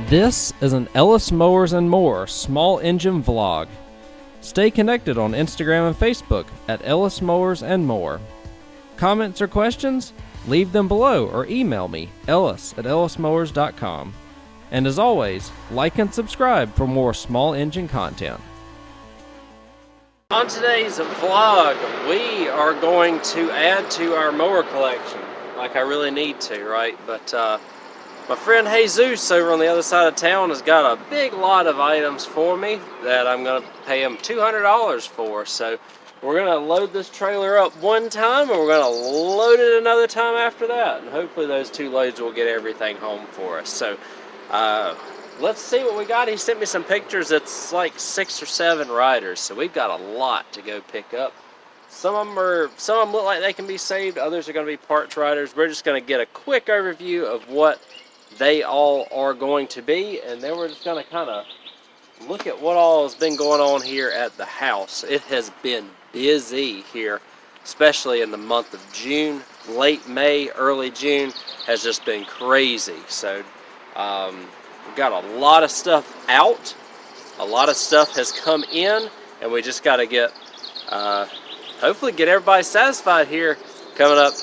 This is an Ellis Mowers and More small engine vlog. Stay connected on Instagram and Facebook at Ellis Mowers and More. Comments or questions? Leave them below or email me, ellis@ellismowers.com. And as always, like and subscribe for more small engine content. On today's vlog, we are going to add to our mower collection. Like I really need to, right? But my friend Jesus over on the other side of town has got a big lot of items for me that I'm going to pay him $200 for. So we're going to load this trailer up one time and we're going to load it another time after that. And hopefully those two loads will get everything home for us. So let's see what we got. He sent me some pictures. It's like 6 or 7 riders. So we've got a lot to go pick up. Some of them look like they can be saved. Others are going to be parts riders. We're just going to get a quick overview of what they all are going to be, and then we're just going to kind of look at what all has been going on here at the house. It has been busy here, especially in the month of June. Late May, early June has just been crazy. So we've got a lot of stuff out, a lot of stuff has come in, and we just got to get hopefully get everybody satisfied here coming up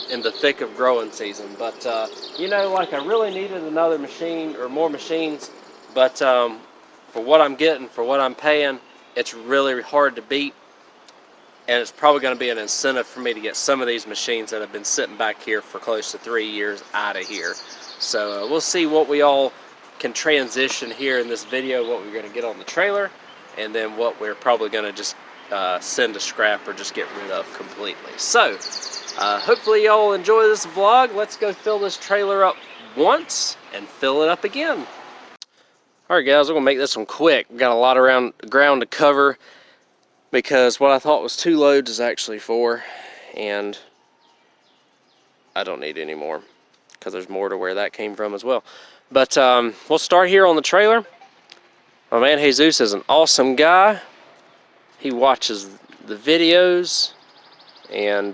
in the thick of growing season. But you know, like I really needed another machine or more machines, but for what I'm getting, for what I'm paying, it's really hard to beat, and it's probably going to be an incentive for me to get some of these machines that have been sitting back here for close to 3 years out of here. So we'll see what we all can transition here in this video, what we're going to get on the trailer, and then what we're probably going to just send to scrap or just get rid of completely. So hopefully y'all enjoy this vlog. Let's go fill this trailer up once and fill it up again. Alright guys, we're going to make this one quick. We've got a lot of ground to cover because what I thought was 2 loads is actually 4, and I don't need any more because there's more to where that came from as well. But we'll start here on the trailer. My man Jesus is an awesome guy. He watches the videos and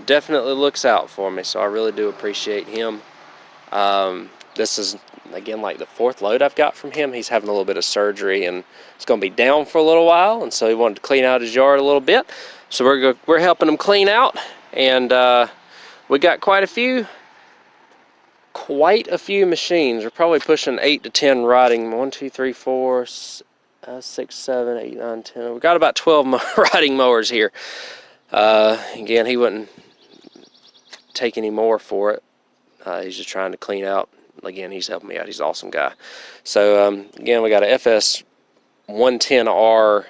definitely looks out for me, so I really do appreciate him. This is, again, like the 4th load I've got from him. He's having a little bit of surgery and it's going to be down for a little while, and so he wanted to clean out his yard a little bit. So we're helping him clean out, and we got quite a few machines. We're probably pushing 8 to 10 riding. 1, 2, 3, 4, 6, 7, 8, 9, 10. We've got about 12 riding mowers here. Again, he wouldn't take any more for it. He's just trying to clean out. Again, he's helping me out. He's an awesome guy. So again, we got a FS 110R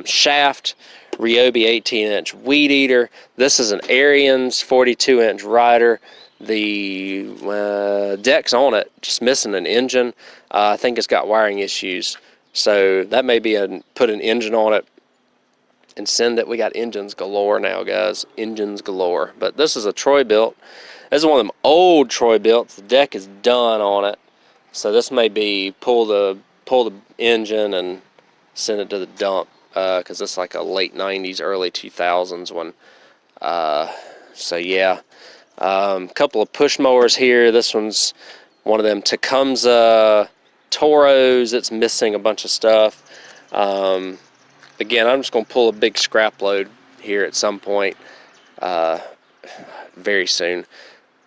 shaft, Ryobi 18-inch weed eater. This is an Ariens 42-inch rider. The deck's on it, just missing an engine. I think it's got wiring issues. So that may be put an engine on it and send it. We got engines galore now, guys. Engines galore. But this is a Troy built. This is one of them old Troy builts. The deck is done on it. So this may be pull the engine and send it to the dump, because it's like a late 90s, early 2000s one. So yeah. Couple of push mowers here. This one's one of them Tecumseh Toros. It's missing a bunch of stuff. Again, I'm just going to pull a big scrap load here at some point very soon.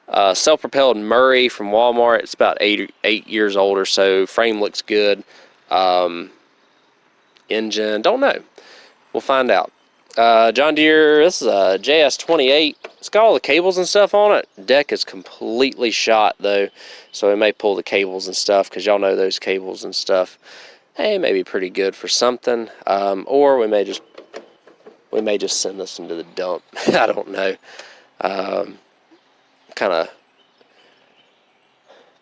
Self-propelled Murray from Walmart. It's about 8 years old or so. Frame looks good. Engine, don't know. We'll find out. John Deere, this is a JS28. It's got all the cables and stuff on it. Deck is completely shot though, so we may pull the cables and stuff, because y'all know those cables and stuff, hey, may be pretty good for something. Or we may just send this into the dump. I don't know. Kind of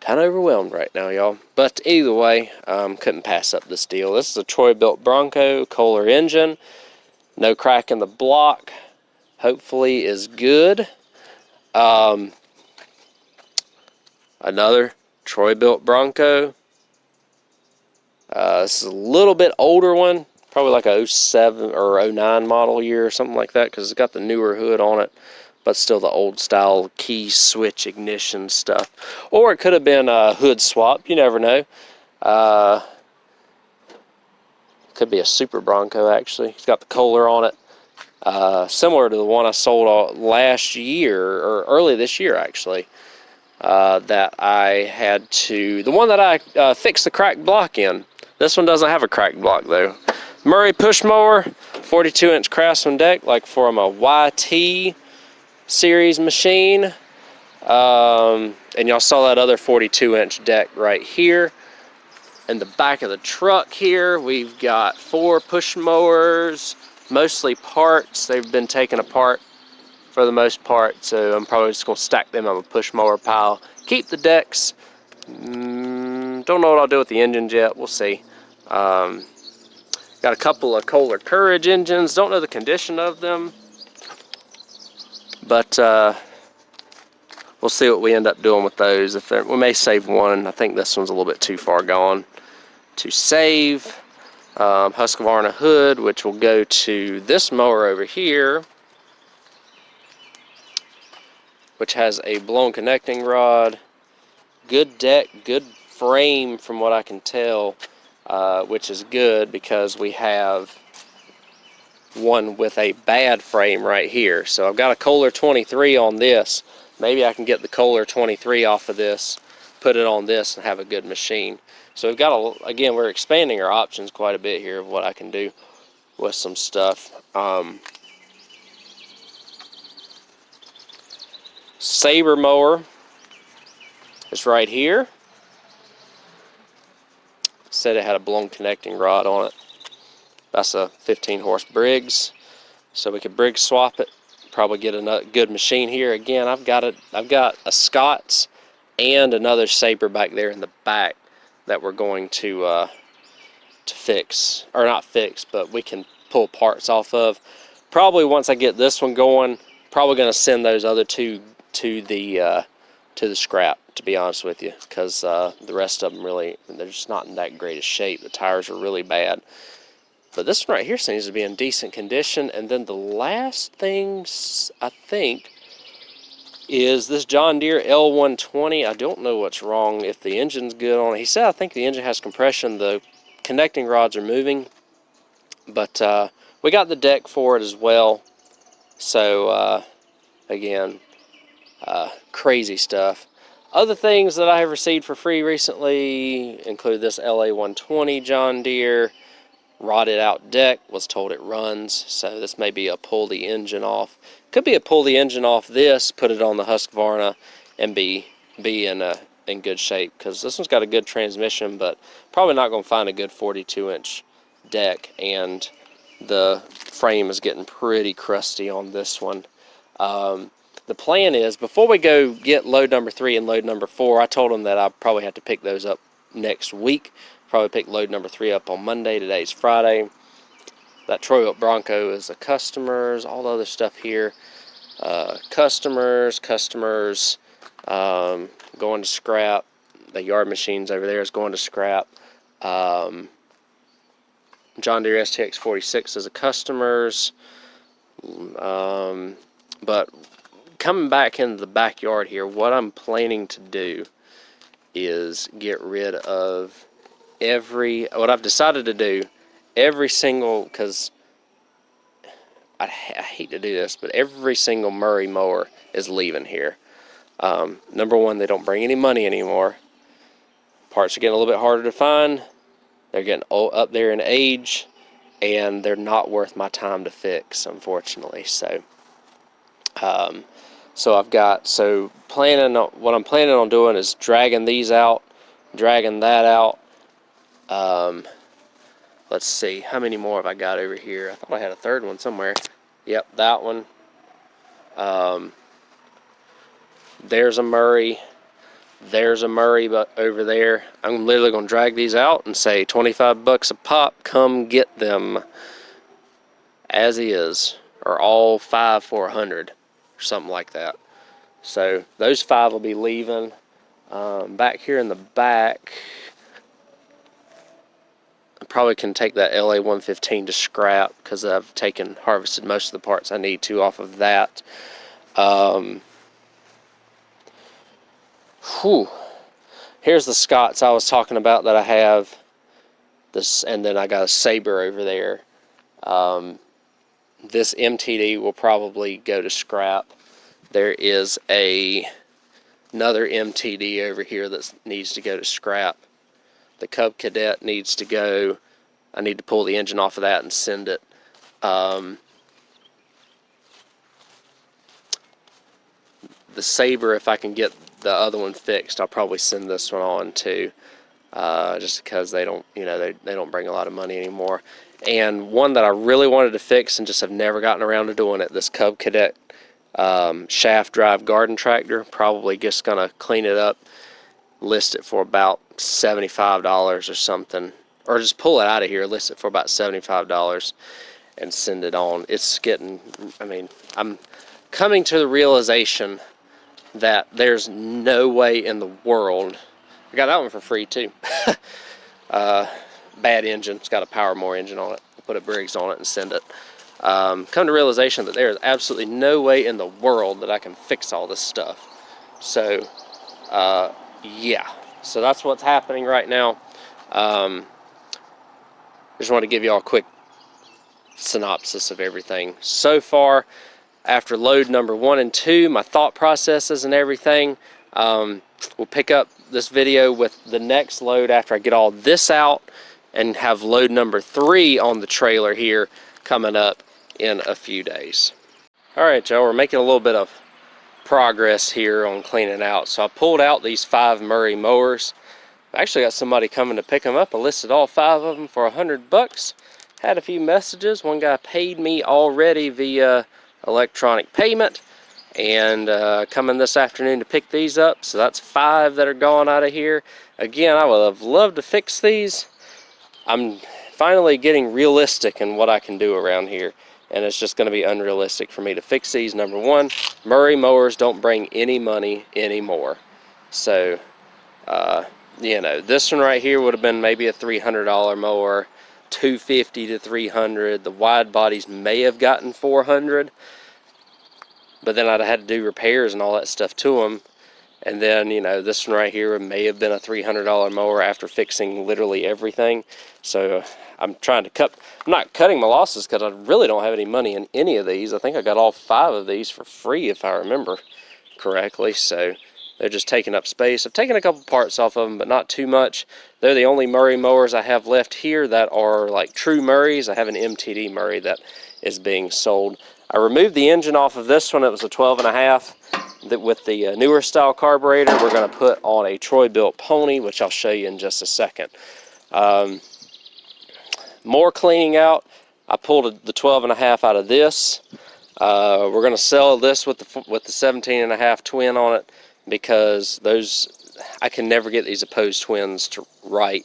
overwhelmed right now, y'all. But either way, couldn't pass up this deal. This is a Troy built Bronco, Kohler engine. No crack in the block. Hopefully is good. Another Troy built Bronco. This is a little bit older one. Probably like a 07 or 09 model year or something like that, because it's got the newer hood on it. but still the old style key switch ignition stuff. Or it could have been a hood swap, you never know. Could be a Super Bronco actually. It's got the Kohler on it. Similar to the one I sold last year, or early this year actually, that I had to, the one that I fixed the cracked block in. This one doesn't have a cracked block though. Murray push mower, 42-inch Craftsman deck, like from a YT series machine. And y'all saw that other 42-inch deck right here. In the back of the truck here, we've got 4 push mowers, mostly parts. They've been taken apart for the most part, so I'm probably just going to stack them on a push mower pile. Keep the decks. Don't know what I'll do with the engines yet. We'll see. Got a couple of Kohler Courage engines. Don't know the condition of them, but we'll see what we end up doing with those. We may save one. I think this one's a little bit too far gone to save. Husqvarna hood, which will go to this mower over here, which has a blown connecting rod. Good deck, good frame from what I can tell, which is good because we have one with a bad frame right here. So I've got a Kohler 23 on this. Maybe I can get the Kohler 23 off of this, put it on this, and have a good machine. So we've got, again, we're expanding our options quite a bit here of what I can do with some stuff. Saber mower is right here. Said it had a blown connecting rod on it. That's a 15-horse Briggs, so we could Briggs swap it. Probably get a good machine here. Again, I've got a Scott's and another Saber back there in the back that we're going to fix, or not fix, but we can pull parts off of. Probably once I get this one going, probably going to send those other two to the scrap, to be honest with you, because the rest of them really, they're just not in that great a shape. The tires are really bad. But this one right here seems to be in decent condition. And then the last thing, I think, is this John Deere L120. I don't know what's wrong, if the engine's good on it. He said I think the engine has compression. The connecting rods are moving. But we got the deck for it as well. So, again, crazy stuff. Other things that I have received for free recently include this LA120 John Deere. Rotted out deck, was told it runs, so this may be a pull the engine off. Could be a pull the engine off this, put it on the Husqvarna, and be in good shape, because this one's got a good transmission, but probably not going to find a good 42-inch deck, and the frame is getting pretty crusty on this one. The plan is, before we go get load number 3 and load number 4, I told them that I probably have to pick those up next week. Probably pick load number 3 up on Monday. Today's Friday. That Troy Oak Bronco is a customer's. All the other stuff here, customers, going to scrap. The yard machines over there is going to scrap. John Deere STX 46 is a customer's. But coming back into the backyard here, what I'm planning to do is get rid of what I've decided to do, every single, because I hate to do this, but every single Murray mower is leaving here. Number one, they don't bring any money anymore. Parts are getting a little bit harder to find. They're getting up there in age, and they're not worth my time to fix, unfortunately. So, what I'm planning on doing is dragging these out, dragging that out. Let's see, how many more have I got over here? I thought I had a third one somewhere. Yep, that one. There's a Murray. There's a Murray over there. I'm literally going to drag these out and say $25 a pop. Come get them as is, or all 5 for $100, or something like that. So those 5 will be leaving. Back here in the back, I probably can take that LA115 to scrap, because I've harvested most of the parts I need to off of that. Whew. Here's the Scots I was talking about that I have. This, and then I got a Sabre over there. This MTD will probably go to scrap. There is another MTD over here that needs to go to scrap. The Cub Cadet needs to go. I need to pull the engine off of that and send it. The Sabre, if I can get the other one fixed, I'll probably send this one on too. Just because they don't, they don't bring a lot of money anymore. And one that I really wanted to fix and just have never gotten around to doing it, this Cub Cadet shaft drive garden tractor. Probably just gonna clean it up, list it for about $75 or something, or just pull it out of here, list it for about $75 and send it on. It's getting, I'm coming to the realization that there's no way in the world. I got that one for free too. Bad engine. It's got a Power More engine on it. Put a Briggs on it and send it. Come to realization that there is absolutely no way in the world that I can fix all this stuff. So, yeah. So that's what's happening right now. Just want to give you all a quick synopsis of everything. So far, after load number 1 and 2, my thought processes and everything. We'll pick up this video with the next load after I get all this out and have load number 3 on the trailer here coming up in a few days. Alright y'all, we're making a little bit of progress here on cleaning out. So I pulled out these 5 Murray mowers. I actually got somebody coming to pick them up. I listed all 5 of them for $100. Had a few messages. One guy paid me already via electronic payment, and coming this afternoon to pick these up. So that's 5 that are gone out of here. Again, I would have loved to fix these. I'm finally getting realistic in what I can do around here, and it's just going to be unrealistic for me to fix these. Number 1, Murray mowers don't bring any money anymore. So this one right here would have been maybe a $300 mower, $250 to $300. The wide bodies may have gotten $400, but then I'd have had to do repairs and all that stuff to them. And then, this one right here may have been a $300 mower after fixing literally everything. So I'm trying to I'm not cutting my losses because I really don't have any money in any of these. I think I got all 5 of these for free if I remember correctly. So they're just taking up space. I've taken a couple parts off of them, but not too much. They're the only Murray mowers I have left here that are like true Murrays. I have an MTD Murray that is being sold. I removed the engine off of this one. It was a 12.5. That with the newer style carburetor, we're going to put on a Troy-built Pony, which I'll show you in just a second. More cleaning out. I pulled the 12.5 out of this. We're going to sell this with the 17.5 twin on it, because I can never get these opposed twins to right,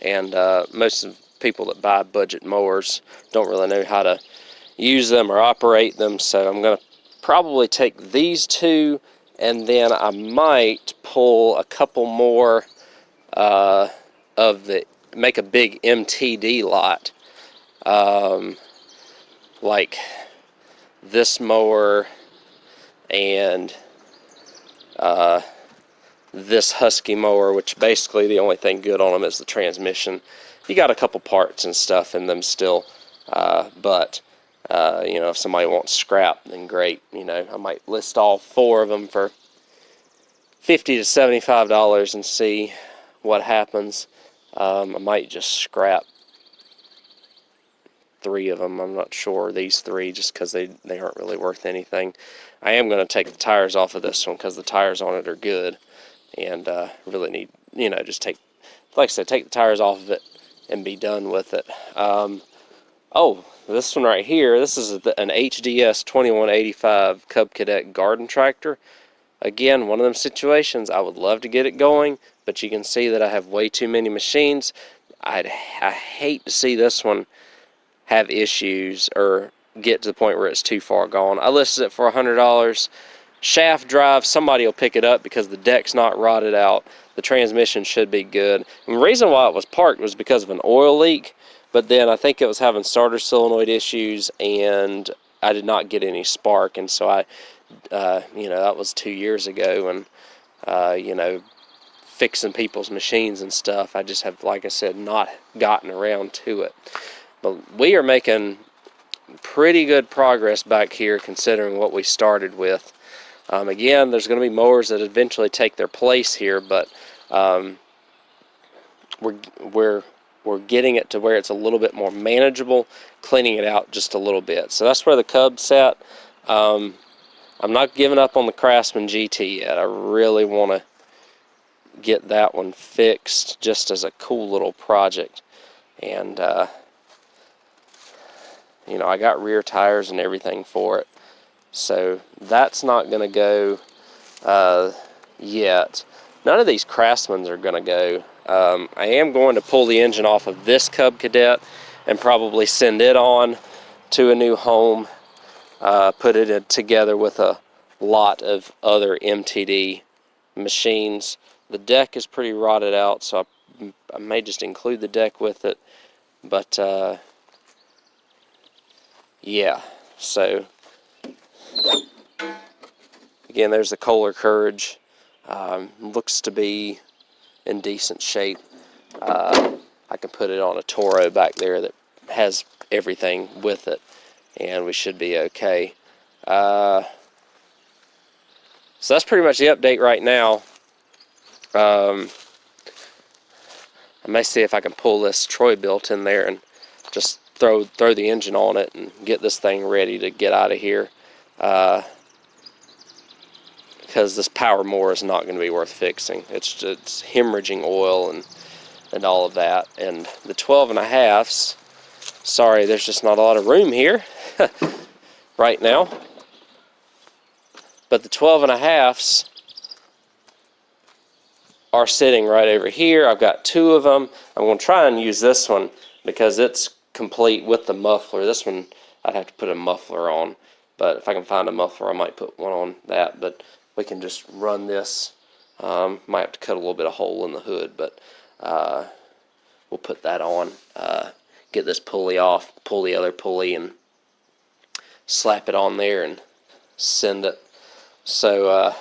and most of the people that buy budget mowers don't really know how to use them or operate them. So I'm going to probably take these 2, and then I might pull a couple more make a big MTD lot, like this mower and this Husky mower, which basically the only thing good on them is the transmission. You got a couple parts and stuff in them still, but if somebody wants scrap, then great. I might list all 4 of them for $50 to $75 and see what happens. I might just scrap 3 of them. I'm not sure, these 3, just because they aren't really worth anything. I am going to take the tires off of this one because the tires on it are good, and really need, just take the tires off of it and be done with it. Oh, this one right here, this is an HDS 2185 Cub Cadet garden tractor. Again, one of them situations, I would love to get it going, but you can see that I have way too many machines. I hate to see this one have issues or get to the point where it's too far gone. I listed it for $100. Shaft drive, somebody will pick it up because the deck's not rotted out. The transmission should be good. And the reason why it was parked was because of an oil leak, but then I think it was having starter solenoid issues and I did not get any spark, and so I, that was 2 years ago, and fixing people's machines and stuff, I just have, like I said, not gotten around to it. But we are making pretty good progress back here considering what we started with. Again, there's going to be mowers that eventually take their place here, but we're getting it to where it's a little bit more manageable, cleaning it out just a little bit. So that's where the Cub's sat. I'm not giving up on the Craftsman GT yet. I really want to get that one fixed just as a cool little project. And I got rear tires and everything for it, so that's not going to go yet. None of these Craftsmans are going to go. I am going to pull the engine off of this Cub Cadet and probably send it on to a new home, put it together with a lot of other MTD machines. The deck is pretty rotted out, so I may just include the deck with it, but yeah, so again, there's the Kohler Courage. Looks to be in decent shape. I can put it on a Toro back there that has everything with it, and we should be okay. So that's pretty much the update right now. I may see if I can pull this Troy-Bilt in there and just throw the engine on it and get this thing ready to get out of here. Because this power mower is not going to be worth fixing. It's hemorrhaging oil and all of that. And the 12.5s, sorry, there's just not a lot of room here right now. But the 12.5s are sitting right over here. I've got 2 of them. I'm going to try and use this one because it's complete with the muffler. This one I'd have to put a muffler on, but if I can find a muffler I might put one on that. But we can just run this. Might have to cut a little bit of hole in the hood, but we'll put that on. Get this pulley off, pull the other pulley, and slap it on there and send it. So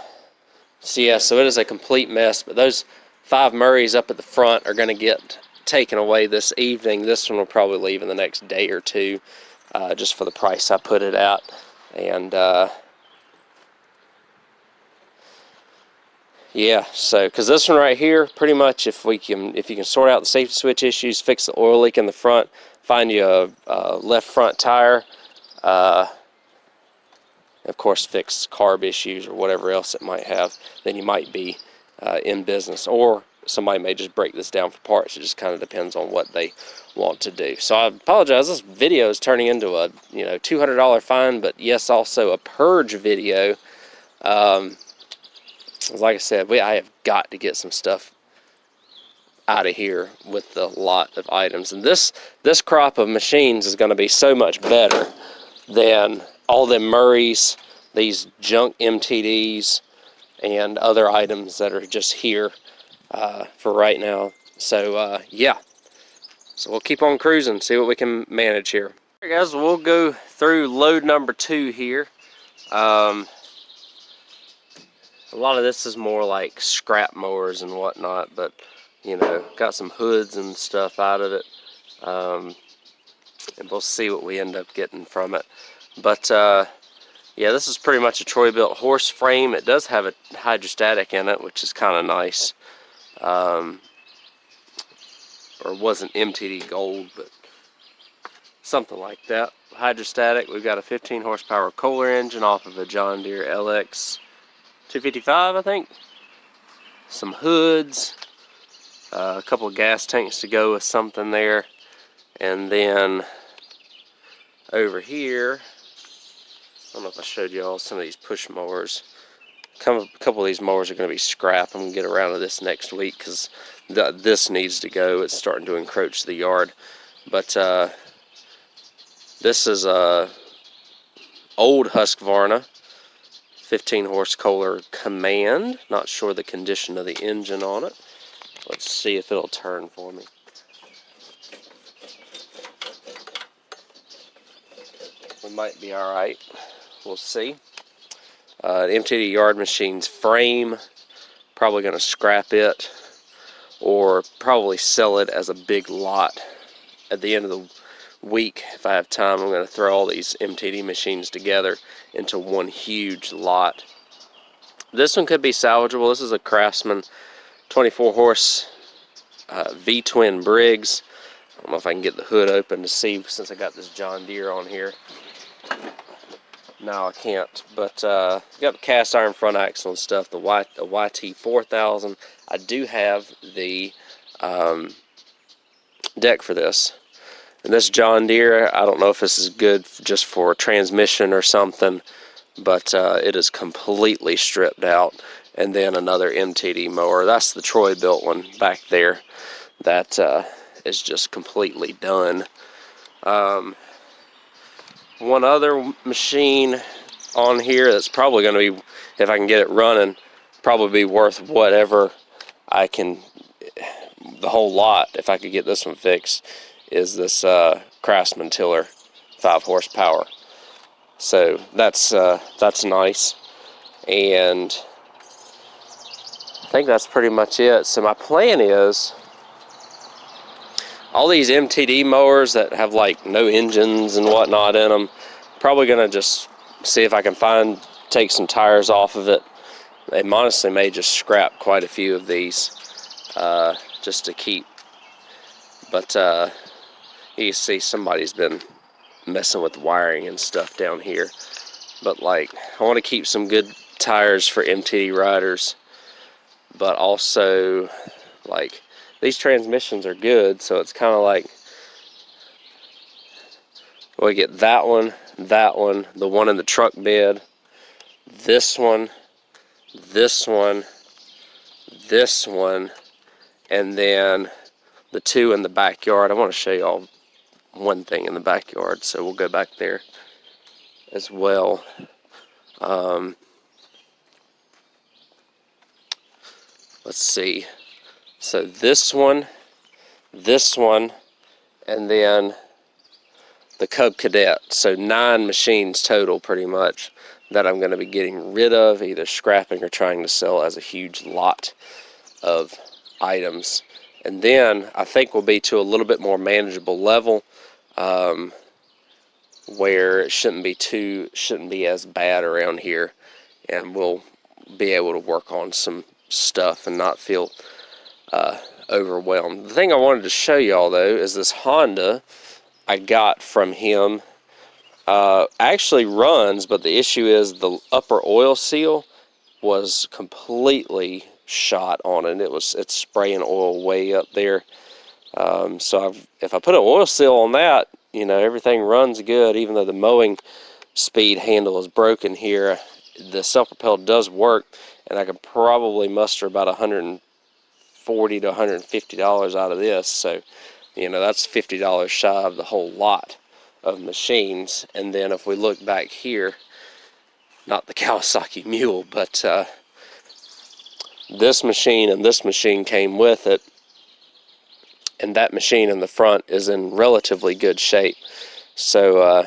yeah, so it is a complete mess, but those 5 Murrays up at the front are going to get taken away this evening. This one will probably leave in the next day or 2, just for the price I put it at. And yeah, so because this one right here, pretty much if you can sort out the safety switch issues, fix the oil leak in the front, find you a left front tire, of course fix carb issues or whatever else it might have, then you might be in business. Or somebody may just break this down for parts. It just kind of depends on what they want to do. So I apologize, this video is turning into a $200 fine, but yes, also a purge video. Like I said, I have got to get some stuff out of here with the lot of items, and this crop of machines is going to be so much better than all them Murrays, these junk MTDs, and other items that are just here for right now. So yeah, so we'll keep on cruising, see what we can manage here. All right, guys, we'll go through load number 2 here. A lot of this is more like scrap mowers and whatnot, but got some hoods and stuff out of it, and we'll see what we end up getting from it. But yeah, this is pretty much a Troy-Bilt horse frame. It does have a hydrostatic in it, which is kind of nice. Or it wasn't MTD gold, but something like that. Hydrostatic. We've got a 15 horsepower Kohler engine off of a John Deere LX 255, I think. Some hoods, a couple of gas tanks to go with something there, and then over here, I don't know if I showed you all some of these push mowers. A couple of these mowers are going to be scrap. I'm going to get around to this next week because this needs to go. It's starting to encroach the yard. But this is a old Husqvarna 15 horse Kohler Command. Not sure the condition of the engine on it. Let's see if it'll turn for me. we might be all right. We'll see. MTD yard machine's frame, probably going to scrap it or probably sell it as a big lot. At the end of the week, if I have time, I'm going to throw all these MTD machines together into one huge lot. This one could be salvageable. This is a Craftsman 24 horse V-twin Briggs. I don't know if I can get the hood open to see since I got this John Deere on here. No, I can't. But got the cast iron front axle and stuff. The YT 4000. I do have the deck for this. And this John Deere, I don't know if this is good just for transmission or something, but it is completely stripped out. And then another MTD mower. That's the Troy built one back there. That is just completely done. One other machine on here that's probably going to be, if I can get it running, probably be worth whatever I can, the whole lot, if I could get this one fixed, is this Craftsman tiller, 5 horsepower. So that's nice. And I think that's pretty much it. So my plan is, all these MTD mowers that have like no engines and whatnot in them, probably gonna just see if I can take some tires off of it. They honestly may just scrap quite a few of these just to keep. But you can see somebody's been messing with wiring and stuff down here. But like, I want to keep some good tires for MTD riders, but also like, these transmissions are good, so it's kind of like we get that one, the one in the truck bed, this one, this one, this one, and then the 2 in the backyard. I want to show you all one thing in the backyard, so we'll go back there as well. Let's see. So this one, and then the Cub Cadet. So 9 machines total pretty much that I'm going to be getting rid of, either scrapping or trying to sell as a huge lot of items. And then I think we'll be to a little bit more manageable level where it shouldn't be as bad around here, and we'll be able to work on some stuff and not feel overwhelmed. The thing I wanted to show y'all though is this Honda I got from him. Actually runs, but the issue is the upper oil seal was completely shot on it. It's spraying oil way up there. So if I put an oil seal on that, you know, everything runs good. Even though the mowing speed handle is broken here, the self-propelled does work, and I could probably muster about $140 to $150 out of this. So, you know, that's $50 shy of the whole lot of machines. And then if we look back here, not the Kawasaki Mule, but this machine and this machine came with it, and that machine in the front is in relatively good shape. So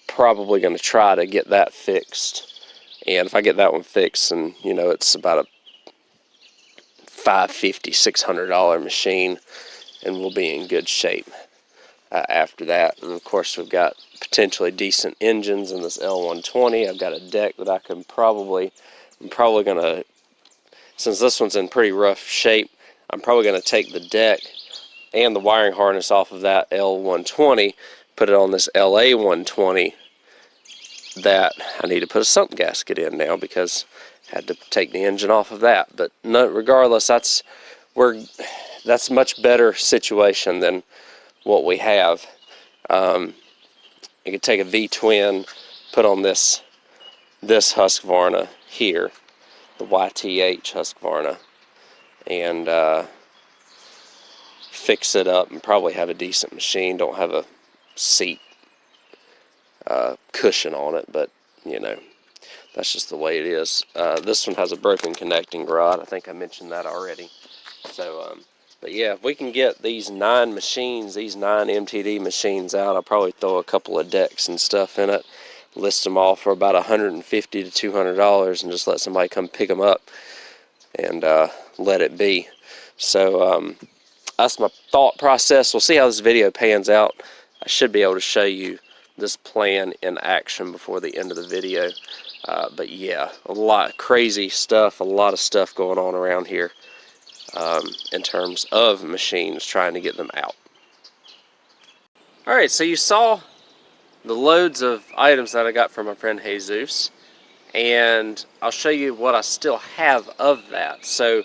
probably going to try to get that fixed. And if I get that one fixed, and you know, it's about a $550, $600 machine, and we'll be in good shape after that. And of course, we've got potentially decent engines in this L120. I've got a deck that I'm probably going to, since this one's in pretty rough shape, I'm probably going to take the deck and the wiring harness off of that L120, put it on this LA120 that I need to put a sump gasket in now because I had to take the engine off of that. But no, regardless, that's a much better situation than what we have. You could take a V-twin, put on this Husqvarna here, the YTH Husqvarna, and fix it up and probably have a decent machine. Don't have a seat cushion on it, but you know, that's just the way it is. This one has a broken connecting rod. I think I mentioned that already. So But yeah, if we can get these 9 machines, these 9 MTD machines out, I'll probably throw a couple of decks and stuff in it, list them all for about $150 to $200, and just let somebody come pick them up and let it be. So that's my thought process. We'll see how this video pans out. I should be able to show you this plan in action before the end of the video. But yeah, a lot of crazy stuff, a lot of stuff going on around here in terms of machines, trying to get them out. Alright, so you saw the loads of items that I got from my friend Jesus, and I'll show you what I still have of that. So, you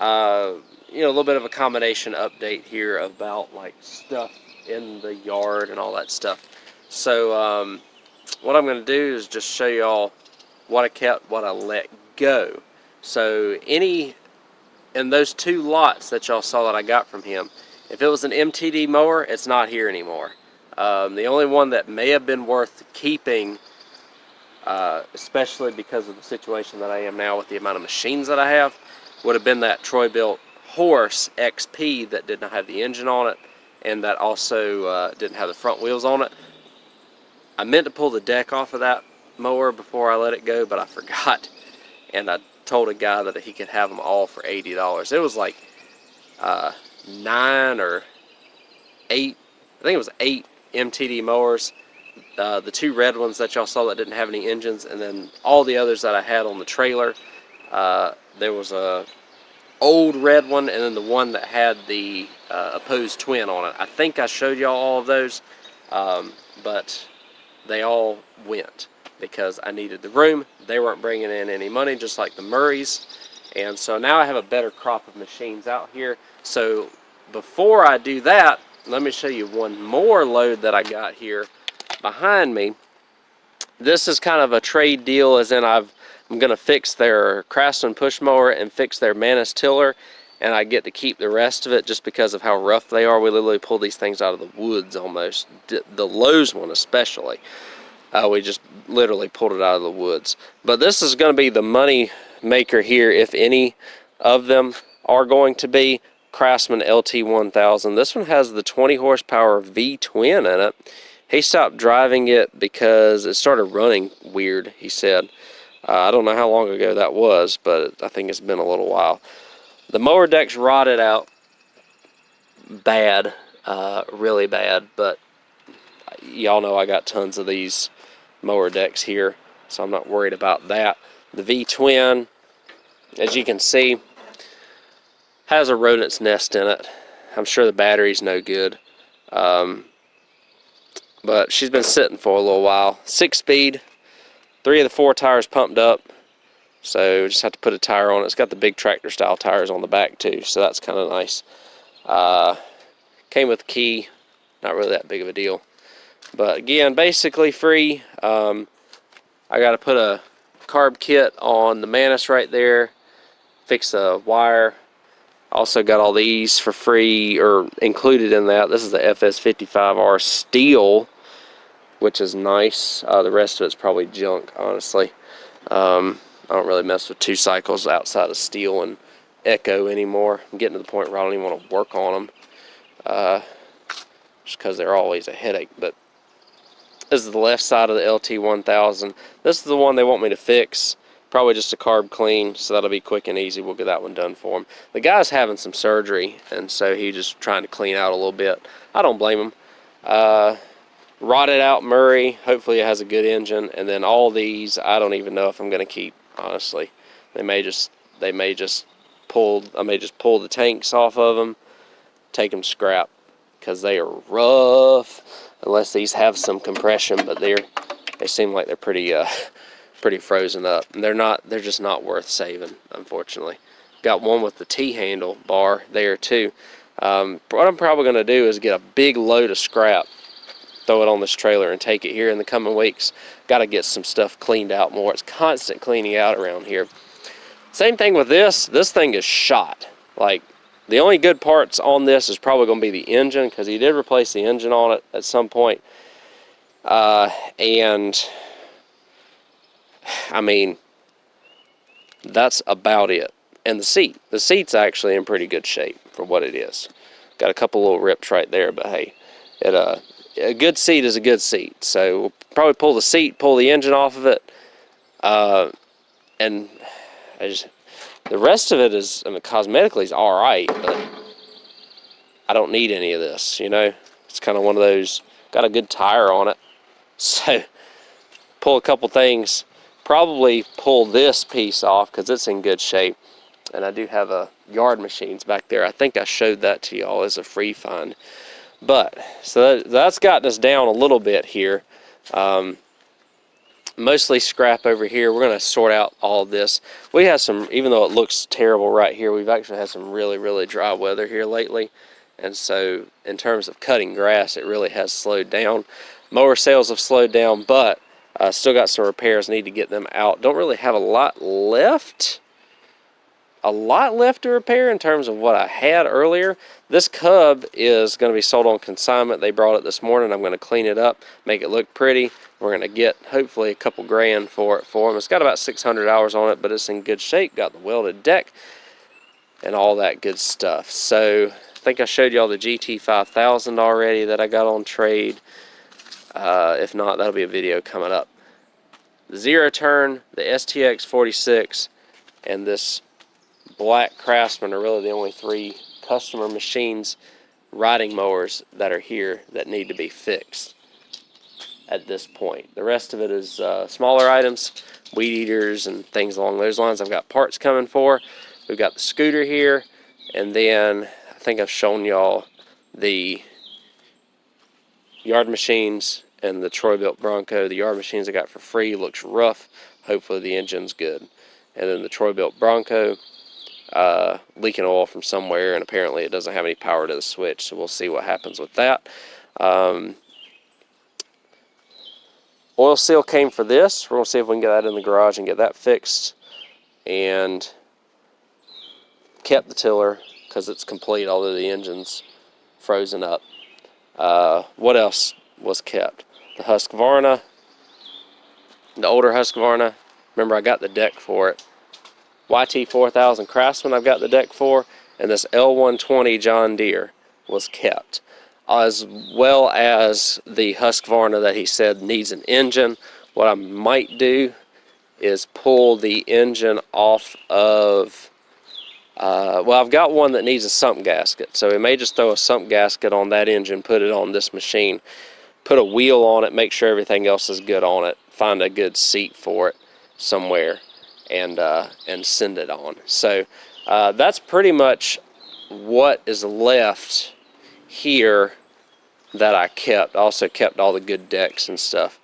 know, a little bit of a combination update here about like stuff in the yard and all that stuff. So, what I'm going to do is just show you all what I kept, what I let go. So, in those 2 lots that y'all saw that I got from him, if it was an MTD mower, it's not here anymore. The only one that may have been worth keeping, especially because of the situation that I am now with the amount of machines that I have, would have been that Troy-Bilt Horse XP that did not have the engine on it, and that also didn't have the front wheels on it. I meant to pull the deck off of that mower before I let it go, but I forgot, and I told a guy that he could have them all for $80. It was like 9 or 8, I think it was 8 MTD mowers. The 2 red ones that y'all saw that didn't have any engines, and then all the others that I had on the trailer. There was a old red one, and then the one that had the opposed twin on it. I think I showed y'all all of those, but they all went because I needed the room. They weren't bringing in any money, just like the Murrays. And so now I have a better crop of machines out here. So before I do that, let me show you one more load that I got here behind me. This is kind of a trade deal, as in I'm going to fix their Craftsman push mower and fix their Manus tiller, and I get to keep the rest of it just because of how rough they are. We literally pull these things out of the woods almost. The Lowe's one especially. We just literally pulled it out of the woods. But this is going to be the money maker here, if any of them are going to be. Craftsman LT1000. This one has the 20 horsepower V-twin in it. He stopped driving it because it started running weird, he said. I don't know how long ago that was, but I think it's been a little while. The mower deck's rotted out bad, really bad, but y'all know I got tons of these mower decks here, so I'm not worried about that. The V-twin, as you can see, has a rodent's nest in it. I'm sure the battery's no good, but she's been sitting for a little while. 6-speed, 3 of the 4 tires pumped up, so just have to put a tire on it. It's got the big tractor style tires on the back too, so that's kind of nice. Came with a key, not really that big of a deal. But again, basically free. I got to put a carb kit on the Manus right there, fix the wire. Also got all these for free, or included in that. This is the FS55R steel, which is nice. The rest of it's probably junk, honestly. I don't really mess with 2 cycles outside of steel and Echo anymore. I'm getting to the point where I don't even want to work on them, just because they're always a headache. But this is the left side of the LT1000. This is the one they want me to fix. Probably just a carb clean, so that'll be quick and easy. We'll get that one done for him. The guy's having some surgery, and so he's just trying to clean out a little bit. I don't blame him. Rotted out Murray. Hopefully it has a good engine. And then all these, I don't even know if I'm going to keep, honestly. I may just pull the tanks off of them, take them scrap, because they are rough. Unless these have some compression, but they seem like they're pretty frozen up, and they're just not worth saving, unfortunately. Got one with the T-handle bar there too. What I'm probably going to do is get a big load of scrap, throw it on this trailer, and take it here in the coming weeks. Got to get some stuff cleaned out more. It's constant cleaning out around here. Same thing with this. This thing is shot. Like, the only good parts on this is probably going to be the engine, because he did replace the engine on it at some point. And I mean, that's about it. And the seat's actually in pretty good shape for what it is. Got a couple little rips right there, but hey, a good seat is a good seat. So we'll probably pull the seat, pull the engine off of it, and the rest of it is, I mean, cosmetically is all right, but I don't need any of this, you know. It's kind of one of those, got a good tire on it, so pull a couple things, probably pull this piece off because it's in good shape. And I do have a yard machines back there. I think I showed that to y'all as a free find. But, so that's gotten us down a little bit here. Mostly scrap over here. We're going to sort out all this. We have some, even though it looks terrible right here, we've actually had some really, really dry weather here lately. And so, in terms of cutting grass, it really has slowed down. Mower sales have slowed down, but still got some repairs, need to get them out. Don't really have a lot left. To repair in terms of what I had earlier. This Cub is going to be sold on consignment. They brought it this morning. I'm going to clean it up, make it look pretty. We're going to get hopefully a couple grand for them. It's got about 600 hours on it, but it's in good shape. Got the welded deck and all that good stuff. So I think I showed y'all the GT 5000 already that I got on trade. If not, that'll be a video coming up. The Zero Turn, the STX 46, and this Black Craftsman are really the only three customer machines, riding mowers, that are here that need to be fixed at this point. The rest of it is smaller items, weed eaters and things along those lines. I've got parts coming for. We've got the scooter here, and then I think I've shown y'all the yard machines and the Troy-Bilt Bronco. The yard machines I got for free, looks rough. Hopefully the engine's good. And then the Troy-Bilt Bronco, leaking oil from somewhere, and apparently it doesn't have any power to the switch, so we'll see what happens with that. Oil seal came for this. We're going to see if we can get that in the garage and get that fixed. And kept the tiller because it's complete, although the engine's frozen up. What else was kept? The Husqvarna, the older Husqvarna. Remember, I got the deck for it. YT 4000 Craftsman I've got the deck for, and this L120 John Deere was kept, as well as the Husqvarna that he said needs an engine. What I might do is pull the engine off of, well, I've got one that needs a sump gasket, so we may just throw a sump gasket on that engine, put it on this machine, put a wheel on it, make sure everything else is good on it, find a good seat for it somewhere, and send it on. So that's pretty much what is left here that I kept. I also kept all the good decks and stuff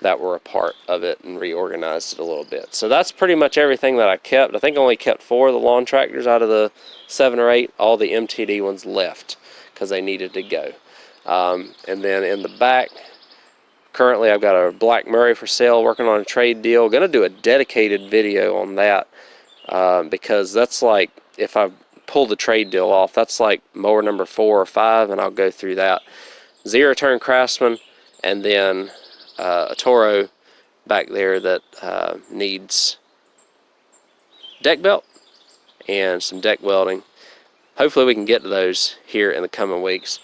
that were a part of it and reorganized it a little bit. So that's pretty much everything that I kept. I think I only kept 4 of the lawn tractors out of the 7 or 8. All the MTD ones left because they needed to go. And then in the back, currently I've got a Black Murray for sale, working on a trade deal. Going to do a dedicated video on that because that's like, if I pull the trade deal off, that's like mower number 4 or 5, and I'll go through that. Zero Turn Craftsman, and then a Toro back there that needs deck belt and some deck welding. Hopefully we can get to those here in the coming weeks.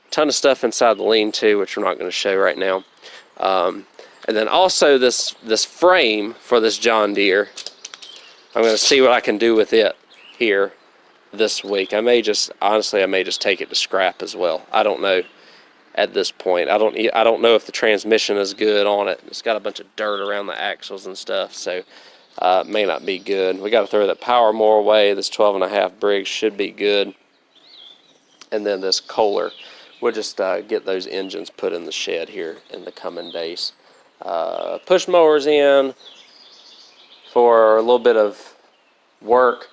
Ton of stuff inside the lean-to, which we're not going to show right now. And then also this frame for this John Deere, I'm going to see what I can do with it here this week. I may just take it to scrap as well. I don't know at this point. I don't know if the transmission is good on it. It's got a bunch of dirt around the axles and stuff, so it may not be good. We got to throw that power more away. This 12.5 Briggs should be good. And then this Kohler, we'll just get those engines put in the shed here in the coming days. Push mowers in for a little bit of work.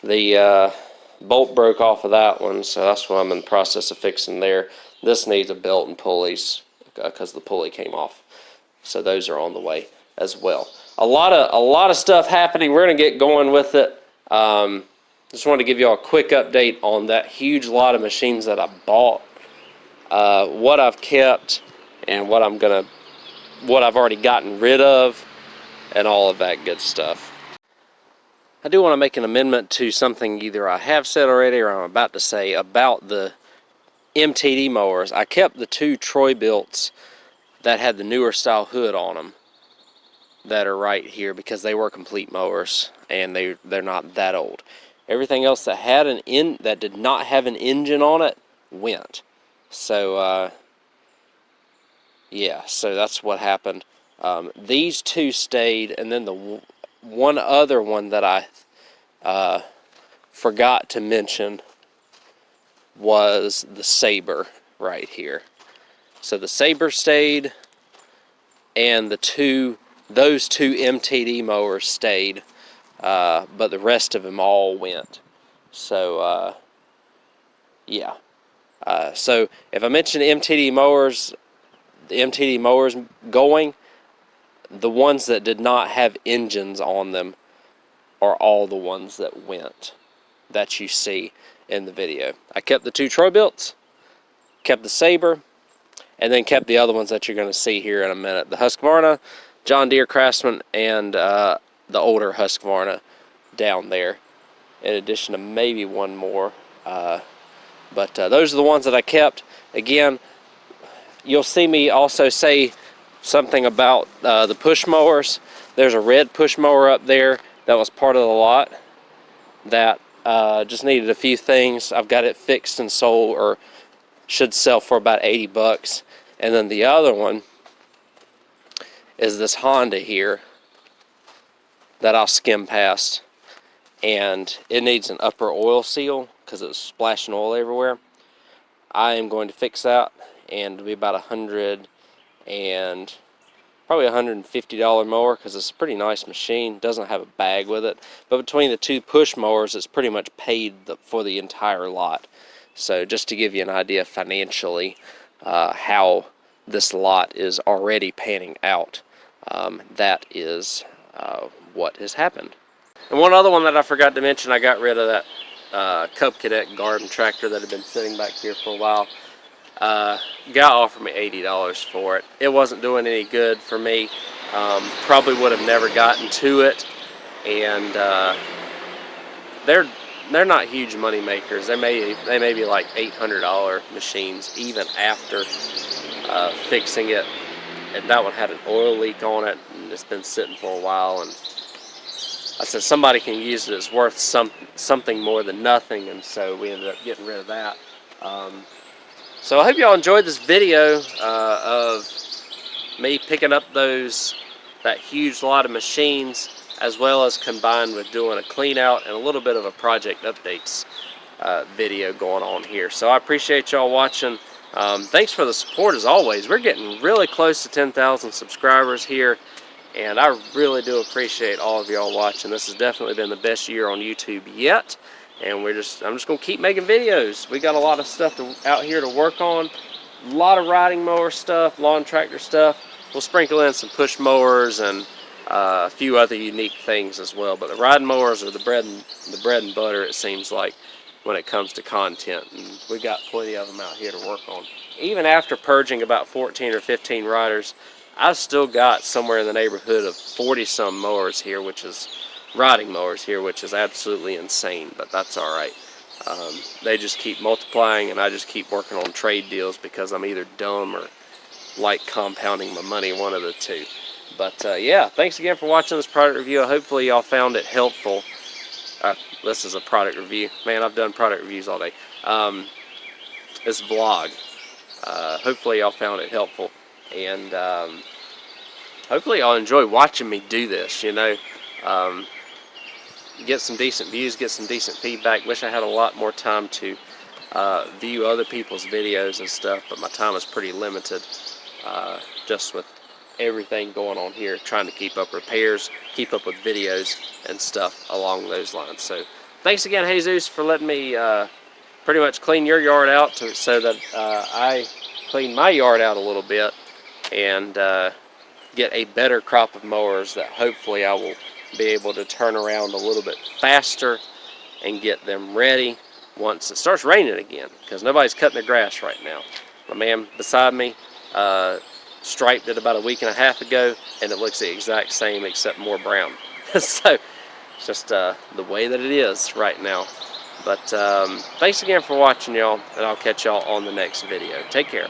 The bolt broke off of that one, so that's what I'm in the process of fixing there. This needs a belt and pulleys because the pulley came off, so those are on the way as well. A lot of stuff happening. We're gonna get going with it. Just wanted to give you all a quick update on that huge lot of machines that I bought, what I've kept, and what I've already gotten rid of, and all of that good stuff. I do want to make an amendment to something either I have said already or I'm about to say about the MTD mowers. I kept the 2 Troy-Bilts that had the newer style hood on them that are right here because they were complete mowers and they're not that old. Everything else that had that did not have an engine on it went. So yeah, so that's what happened. These 2 stayed, and then the one other one that I forgot to mention was the Saber right here. So the Saber stayed, and those two MTD mowers stayed, but the rest of them all went. So yeah. So if I mention MTD mowers, the MTD mowers going, the ones that did not have engines on them are all the ones that went that you see in the video. I kept the 2 Troy-Bilts, kept the Saber, and then kept the other ones that you're going to see here in a minute. The Husqvarna, John Deere Craftsman, and the older Husqvarna down there, in addition to maybe one more. But those are the ones that I kept. Again, you'll see me also say something about the push mowers. There's a red push mower up there that was part of the lot that just needed a few things. I've got it fixed and sold, or should sell for about 80 bucks. And then the other one is this Honda here that I'll skim past, and it needs an upper oil seal because it's splashing oil everywhere. I am going to fix that, and it'll be about probably $150 mower because it's a pretty nice machine. Doesn't have a bag with it, but between the 2 push mowers, it's pretty much paid for the entire lot. So just to give you an idea financially how this lot is already panning out, that is what has happened. And one other one that I forgot to mention, I got rid of that Cub Cadet garden tractor that had been sitting back here for a while. Guy offered me $80 for it. It wasn't doing any good for me. Probably would have never gotten to it, and they're not huge money makers. They may be like $800 machines even after fixing it. And that one had an oil leak on it, and it's been sitting for a while. And I said somebody can use it. It's worth something more than nothing, and so we ended up getting rid of that. So I hope y'all enjoyed this video of me picking up that huge lot of machines, as well as combined with doing a clean out and a little bit of a project updates video going on here. So I appreciate y'all watching. Thanks for the support as always. We're getting really close to 10,000 subscribers here, and I really do appreciate all of y'all watching. This has definitely been the best year on YouTube yet. And I'm just going to keep making videos. We got a lot of stuff out here to work on. A lot of riding mower stuff, lawn tractor stuff. We'll sprinkle in some push mowers and a few other unique things as well. But the riding mowers are the bread and butter, it seems like, when it comes to content. And we got plenty of them out here to work on. Even after purging about 14 or 15 riders, I've still got somewhere in the neighborhood of 40-some mowers here, riding mowers here, which is absolutely insane, but that's all right. They just keep multiplying, and I just keep working on trade deals because I'm either dumb or like compounding my money, one of the two. But yeah, thanks again for watching this product review. Hopefully y'all found it helpful. This is a product review. Man, I've done product reviews all day. This vlog. Hopefully y'all found it helpful, and hopefully y'all enjoy watching me do this, you know. Get some decent views, get some decent feedback. Wish I had a lot more time to view other people's videos and stuff, but my time is pretty limited just with everything going on here, trying to keep up repairs, keep up with videos and stuff along those lines. So thanks again, Jesus, for letting me pretty much clean your yard out so that I clean my yard out a little bit and get a better crop of mowers that hopefully I will be able to turn around a little bit faster and get them ready once it starts raining again, because nobody's cutting their grass right now. My man beside me striped it about a week and a half ago, and it looks the exact same except more brown. So It's just the way that it is right now. But thanks again for watching, y'all, and I'll catch y'all on the next video. Take care.